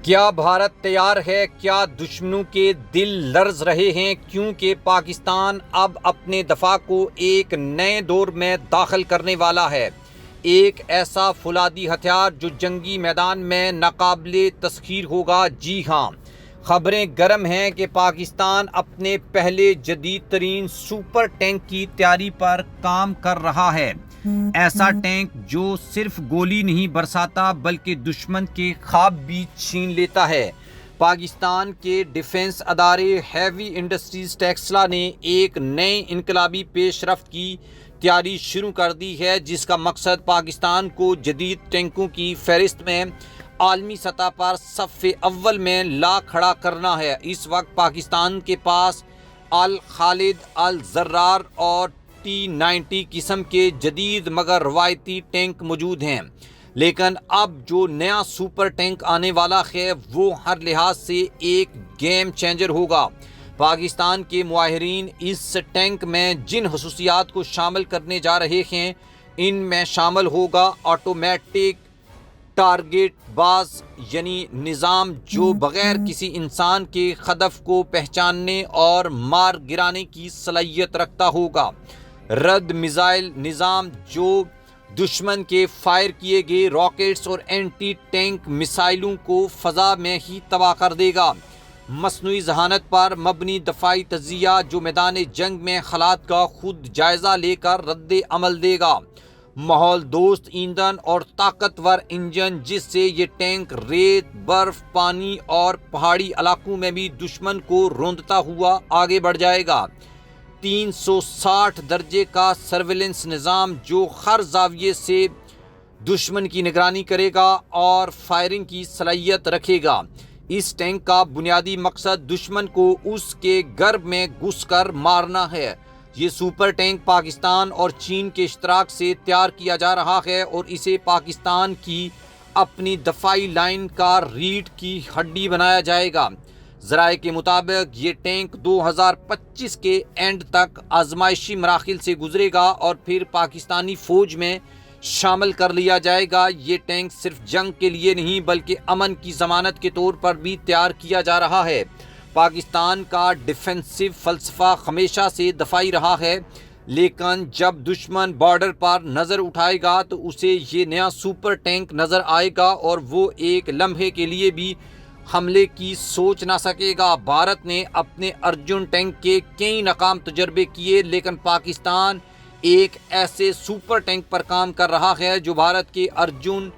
کیا بھارت تیار ہے؟ کیا دشمنوں کے دل لرز رہے ہیں؟ کیونکہ پاکستان اب اپنے دفاع کو ایک نئے دور میں داخل کرنے والا ہے، ایک ایسا فولادی ہتھیار جو جنگی میدان میں ناقابل تسخیر ہوگا۔ جی ہاں، خبریں گرم ہیں کہ پاکستان اپنے پہلے جدید ترین سپر ٹینک کی تیاری پر کام کر رہا ہے۔ ایسا ٹینک جو صرف گولی نہیں برساتا بلکہ دشمن کے خواب بھی چھین لیتا ہے۔ پاکستان کے ڈیفنس ادارے ہیوی انڈسٹریز ٹیکسلا نے ایک نئے انقلابی پیش رفت کی تیاری شروع کر دی ہے، جس کا مقصد پاکستان کو جدید ٹینکوں کی فہرست میں عالمی سطح پر صف اول میں لا کھڑا کرنا ہے۔ اس وقت پاکستان کے پاس الخالد، الزرار اور T-90 قسم کے جدید مگر روایتی ٹینک موجود ہیں، لیکن اب جو نیا سپر ٹینک آنے والا ہے وہ ہر لحاظ سے ایک گیم چینجر ہوگا۔ پاکستان کے ماہرین اس ٹینک میں جن خصوصیات کو شامل کرنے جا رہے ہیں ان میں شامل ہوگا آٹومیٹک ٹارگٹ باز، یعنی نظام جو بغیر کسی انسان کے ہدف کو پہچاننے اور مار گرانے کی صلاحیت رکھتا ہوگا، رد میزائل نظام جو دشمن کے فائر کیے گئے راکٹس اور اینٹی ٹینک میزائلوں کو فضا میں ہی تباہ کر دے گا، مصنوعی ذہانت پر مبنی دفاعی تجزیہ جو میدان جنگ میں حالات کا خود جائزہ لے کر رد عمل دے گا، ماحول دوست ایندھن اور طاقتور انجن جس سے یہ ٹینک ریت، برف، پانی اور پہاڑی علاقوں میں بھی دشمن کو روندتا ہوا آگے بڑھ جائے گا، 360 درجے کا سرویلنس نظام جو ہر زاویے سے دشمن کی نگرانی کرے گا اور فائرنگ کی صلاحیت رکھے گا۔ اس ٹینک کا بنیادی مقصد دشمن کو اس کے گرب میں گھس کر مارنا ہے۔ یہ سپر ٹینک پاکستان اور چین کے اشتراک سے تیار کیا جا رہا ہے اور اسے پاکستان کی اپنی دفاعی لائن کا ریڑھ کی ہڈی بنایا جائے گا۔ ذرائع کے مطابق یہ ٹینک 2025 کے اینڈ تک آزمائشی مراحل سے گزرے گا اور پھر پاکستانی فوج میں شامل کر لیا جائے گا۔ یہ ٹینک صرف جنگ کے لیے نہیں بلکہ امن کی ضمانت کے طور پر بھی تیار کیا جا رہا ہے۔ پاکستان کا ڈیفنسو فلسفہ ہمیشہ سے دفاعی رہا ہے، لیکن جب دشمن بارڈر پر نظر اٹھائے گا تو اسے یہ نیا سپر ٹینک نظر آئے گا اور وہ ایک لمحے کے لیے بھی حملے کی سوچ نہ سکے گا۔ بھارت نے اپنے ارجن ٹینک کے کئی ناکام تجربے کیے، لیکن پاکستان ایک ایسے سپر ٹینک پر کام کر رہا ہے جو بھارت کے ارجن،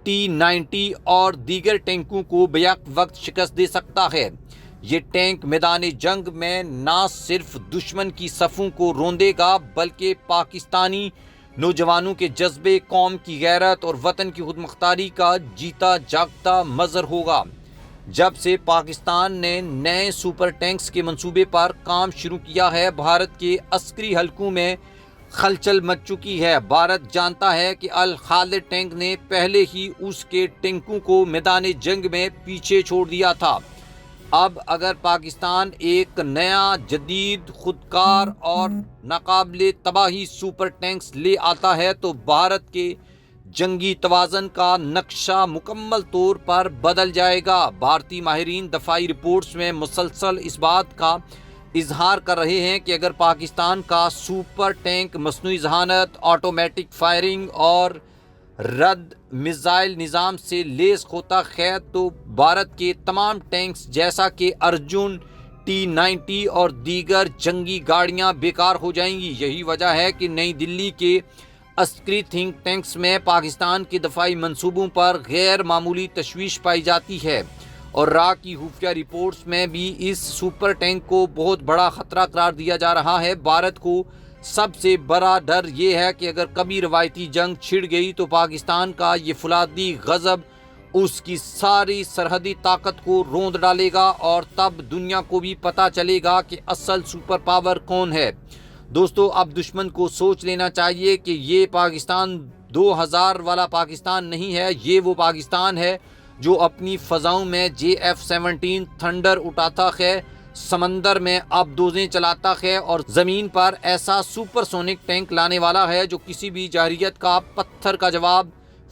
T-90 اور دیگر ٹینکوں کو بیک وقت شکست دے سکتا ہے۔ یہ ٹینک میدان جنگ میں نہ صرف دشمن کی صفوں کو روندے گا بلکہ پاکستانی نوجوانوں کے جذبے، قوم کی غیرت اور وطن کی خود مختاری کا جیتا جاگتا مظہر ہوگا۔ جب سے پاکستان نے نئے سپر ٹینکس کے منصوبے پر کام شروع کیا ہے، بھارت کے عسکری حلقوں میں ہلچل مچ چکی ہے۔ بھارت جانتا ہے کہ الخالد ٹینک نے پہلے ہی اس کے ٹینکوں کو میدان جنگ میں پیچھے چھوڑ دیا تھا۔ اب اگر پاکستان ایک نیا، جدید، خودکار اور ناقابل تباہی سپر ٹینکس لے آتا ہے تو بھارت کے جنگی توازن کا نقشہ مکمل طور پر بدل جائے گا۔ بھارتی ماہرین دفاعی رپورٹس میں مسلسل اس بات کا اظہار کر رہے ہیں کہ اگر پاکستان کا سپر ٹینک مصنوعی ذہانت، آٹومیٹک فائرنگ اور رد میزائل نظام سے لیس ہوتا ہے تو بھارت کے تمام ٹینکس جیسا کہ ارجن، T-90 اور دیگر جنگی گاڑیاں بیکار ہو جائیں گی۔ یہی وجہ ہے کہ نئی دلی کے عسکری تھنک ٹینکس میں پاکستان کے دفاعی منصوبوں پر غیر معمولی تشویش پائی جاتی ہے اور را کی خفیہ رپورٹس میں بھی اس سپر ٹینک کو بہت بڑا خطرہ قرار دیا جا رہا ہے۔ بھارت کو سب سے بڑا ڈر یہ ہے کہ اگر کبھی روایتی جنگ چھڑ گئی تو پاکستان کا یہ فولادی غضب اس کی ساری سرحدی طاقت کو روند ڈالے گا اور تب دنیا کو بھی پتہ چلے گا کہ اصل سپر پاور کون ہے۔ دوستو، اب دشمن کو سوچ لینا چاہیے کہ یہ پاکستان 2000 والا پاکستان نہیں ہے، یہ وہ پاکستان ہے جو اپنی فضاؤں میں JF-17 تھنڈر اٹھاتا ہے، سمندر میں اب دوزیں چلاتا ہے اور زمین پر ایسا سپر سونک ٹینک لانے والا ہے جو کسی بھی جارحیت کا پتھر کا جواب